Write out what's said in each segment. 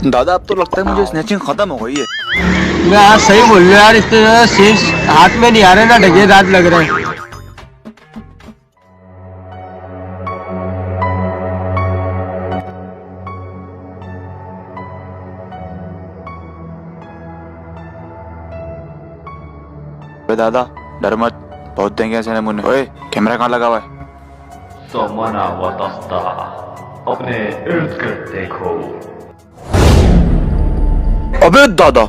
दादा अब तो लगता है मुझे स्नैचिंग खत्म हो गई है। यार सही बोल रहे हो यार, इससे शीश हाथ में नहीं आ रहे ना, ढगे दांत लग रहे हैं। दादा डर मत, बहुत देंगे ऐसे मुन्ने। ओए कैमरा कहाँ लगा हुआ है? समना वतस्ता, अपने इर्द गिर्द देखो। अबे दादा,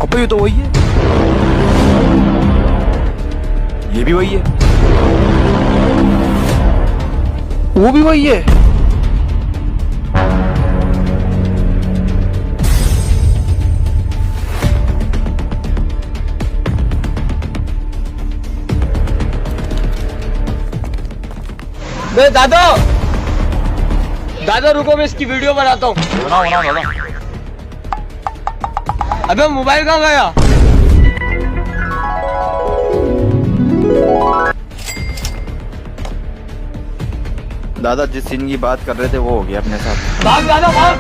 अबे ये तो वही है, ये भी वही है, वो भी वही है। बे दादा, दादा रुको, मैं इसकी वीडियो बनाता हूँ। बनाओ बनाओ दादा। अबे मोबाइल कहाँ गया? दादा जिस सीन की बात कर रहे थे वो हो गया अपने साथ। भाग दादा भाग।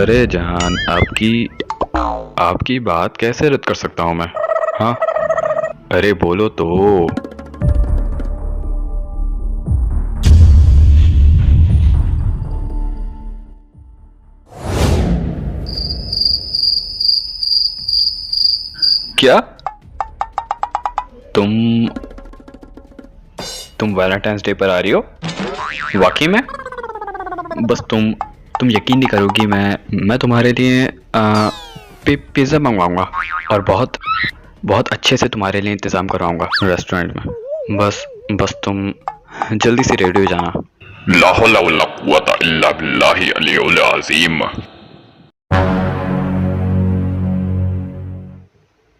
अरे जहान, आपकी बात कैसे रद्द कर सकता हूँ मैं? हाँ अरे बोलो तो। क्या तुम वैलेंटाइंस डे पर आ रही हो? वाकई में? बस तुम यकीन नहीं करोगी, मैं तुम्हारे लिए पिज़्ज़ा मंगवाऊंगा और बहुत अच्छे से तुम्हारे लिए इंतज़ाम करवाऊंगा रेस्टोरेंट में। बस तुम जल्दी से रेडी हो जाना। ला हौला वला कुव्वता इल्ला बिल्लाहि अलियुल अज़ीम।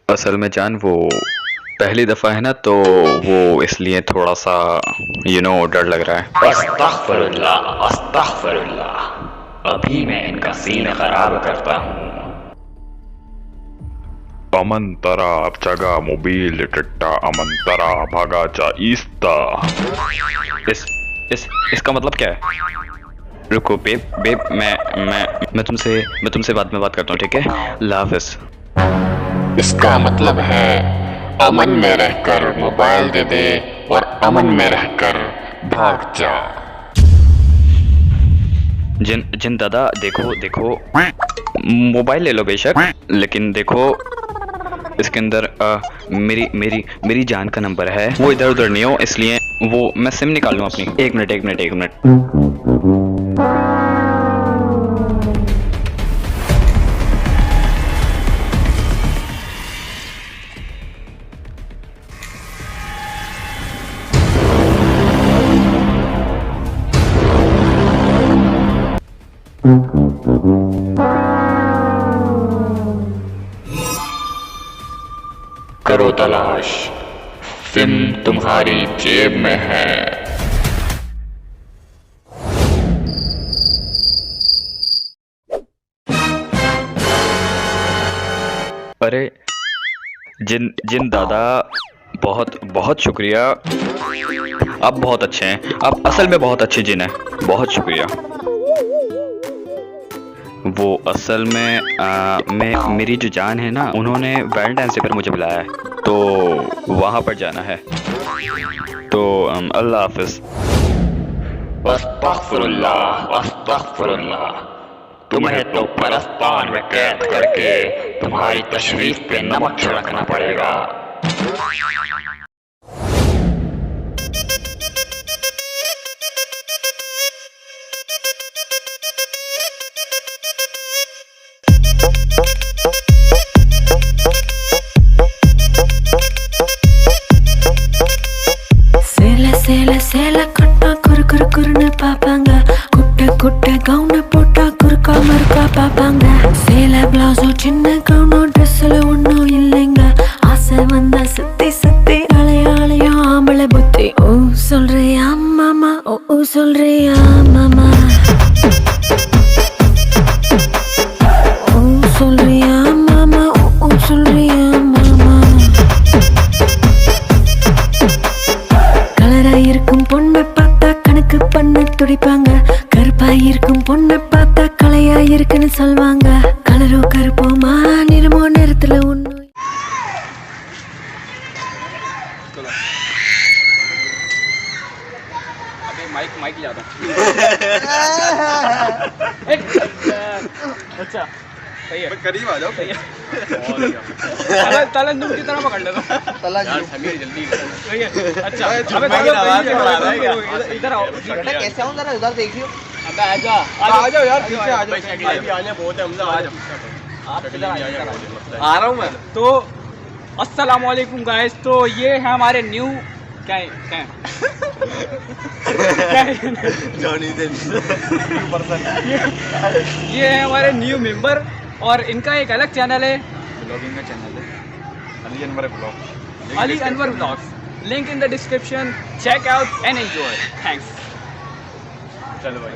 असल में जान वो पहली दफ़ा है ना, तो वो इसलिए थोड़ा सा डर लग रहा है। अस्तग़फिरुल्लाह, अस्तग़फिरुल्लाह, अभी मैं इनका सीन खराब करता हूँ। अमंतरा अपचगा मोबिल टिट्टा अमंतरा भागाचा ईस्ता। इसका मतलब क्या है? रुको बेब, मैं तुमसे बाद में बात करता हूँ, ठीक है? अल्लाह हाफ़िज़। इसका मतलब है अमन में रहकर मोबाइल दे दे और अमन में रहकर भाग जा। जिन दादा देखो मोबाइल ले लो बेशक, लेकिन देखो इसके अंदर मेरी जान का नंबर है, वो इधर उधर नहीं हो, इसलिए वो मैं सिम निकाल लूँ अपनी। एक मिनट। करो तलाश, सिम तुम्हारी जेब में है। अरे जिन दादा, बहुत शुक्रिया, आप बहुत अच्छे हैं, आप असल में बहुत अच्छे जिन हैं, बहुत शुक्रिया। वो असल में मेरी जो जान है ना, उन्होंने वैलेंटाइंस डे पर मुझे बुलाया है, तो वहाँ पर जाना है, तो अल्लाह हाफ़िज़। अस्तग़फिरुल्लाह, अस्तग़फिरुल्लाह, तुम्हें तो परस्तान में कैद करके तुम्हारी तशरीफ पे नमक छिड़कना पड़ेगा। சேல கட்டா குறு குறு குறுன்னு பாப்பாங்க, குட்டை குட்டை கவுன போட்டா குறுக்கா மறுக்கா பாப்பாங்க. சேல பிளவுஸோ சின்ன கவுனோ ட்ரெஸ்ல ஒன்னும் இல்லைங்க, ஆசை வந்தா சுத்தி கருப்பா இருக்கும் பொண்ணை பார்த்தா கலையா இருக்குன்னு சொல்வாங்க. கலரோ கருப்போமா நிறமோ நிறத்துல ஒண்ணு. माइक माइक ज्यादा अच्छा सही है करीब आ जाओ सही है तलन तुम की तरह पकड़ लो यार समीर जल्दी सही है अच्छा अबे इधर आओ बेटा कैसे आऊं जरा उधर देखियो अबे आ जाओ यार पीछे आ जाओ अभी आने बहुत है हमसे आ जाओ आप इधर आ रहा हूं मैं तो अस्सलाम वालेकुम गाइस. तो ये है हमारे न्यू क्या है ये है हमारे न्यू मेंबर और इनका एक अलग चैनल है, ब्लॉगिंग का चैनल है Ali Anwar blogs. Link in the description. Check out and enjoy. Thanks. चलो भाई